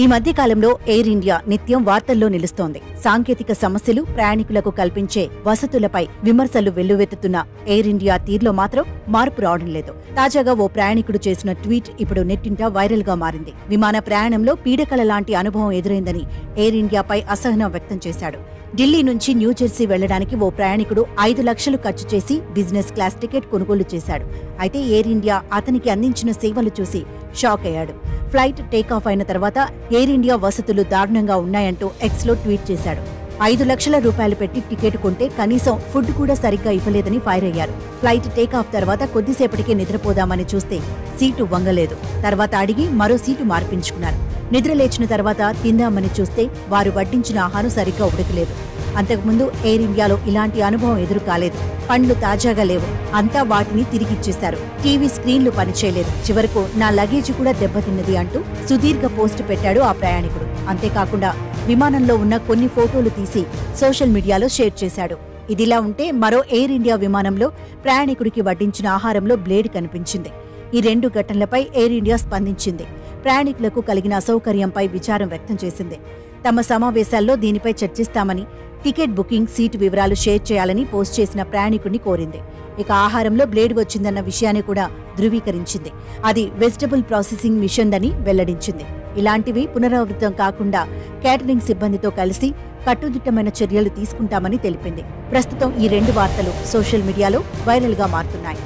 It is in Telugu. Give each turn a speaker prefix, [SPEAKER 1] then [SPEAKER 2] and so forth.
[SPEAKER 1] ఈ మధ్య కాలంలో ఎయిర్ ఇండియా నిత్యం వార్తల్లో నిలుస్తోంది. సాంకేతిక సమస్యలు, ప్రయాణికులకు కల్పించే వసతులపై విమర్శలు వెల్లువెత్తుతున్న ఎయిర్ ఇండియా తీరులో మాత్రం మార్పు రావడం లేదు. తాజాగా ఓ ప్రయాణికుడు చేసిన ట్వీట్ ఇప్పుడు నెట్టింట వైరల్ గా మారింది. విమాన ప్రయాణంలో పీడకల లాంటి అనుభవం ఎదురైందని ఎయిర్ ఇండియాపై అసహనం వ్యక్తం చేశాడు. ఢిల్లీ నుంచి న్యూజెర్సీ వెళ్లడానికి ఓ ప్రయాణికుడు 5 లక్షలు ఖర్చు చేసి బిజినెస్ క్లాస్ టికెట్ కొనుగోలు చేశాడు. అయితే ఎయిర్ ఇండియా అతనికి అందించిన సేవలు చూసి షాక్ అయ్యాడు. ఫ్లైట్ టేకాఫ్ అయిన తర్వాత ఎయిర్ ఇండియా వసతులు దారుణంగా ఉన్నాయంటూ ఎక్స్లో ట్వీట్ చేశాడు. 5 లక్షల రూపాయలు పెట్టి టికెట్ కొంటే కనీసం ఫుడ్ కూడా సరిగ్గా ఇవ్వలేదని ఫైర్ అయ్యారు. ఫ్లైట్ టేకాఫ్ తర్వాత కొద్దిసేపటికే నిద్రపోదామని చూస్తే సీటు వంగలేదు. తర్వాత అడిగి మరో సీటు మార్పించుకున్నారు. నిద్ర లేచిన తర్వాత తిందామని చూస్తే వారు వడ్డించిన ఆహారం సరిగ్గా ఉడకలేదు. అంతకుముందు ఎయిర్ ఇండియాలో ఇలాంటి అనుభవం ఎదురు కాలేదు. పండ్లు తాజాగా లేవు. అంతా వాటిని తిరిగిచ్చేశారు. టీవీ స్క్రీన్లు పనిచేయలేదు. చివరకు నా లగేజ్ కూడా దెబ్బతిన్నది అంటూ సుదీర్ఘ పోస్టు పెట్టాడు ఆ ప్రయాణికుడు. అంతేకాకుండా విమానంలో ఉన్న కొన్ని ఫోటోలు తీసి సోషల్ మీడియాలో షేర్ చేశాడు. ఇదిలా ఉంటే మరో ఎయిర్ ఇండియా విమానంలో ప్రయాణికుడికి వడ్డించిన ఆహారంలో బ్లేడ్ కనిపించింది. ఈ 2 ఘటనలపై ఎయిర్ ఇండియా స్పందించింది. ప్రయాణికులకు కలిగిన అసౌకర్యంపై విచారం వ్యక్తం చేసింది. తమ సమావేశాల్లో దీనిపై చర్చిస్తామని, టికెట్ బుకింగ్, సీటు వివరాలు షేర్ చేయాలని పోస్ట్ చేసిన ప్రయాణికుడిని కోరింది. ఇక ఆహారంలో బ్లేడ్ వచ్చిందన్న విషయాన్ని కూడా ధృవీకరించింది. అది వెజిటబుల్ ప్రాసెసింగ్ మిషన్దని వెల్లడించింది. ఇలాంటివి పునరావృతం కాకుండా కేటరింగ్ సిబ్బందితో కలిసి కట్టుదిట్టమైన చర్యలు తీసుకుంటామని తెలిపింది. ప్రస్తుతం ఈ 2 వార్తలు సోషల్ మీడియాలో వైరల్గా మారుతున్నాయి.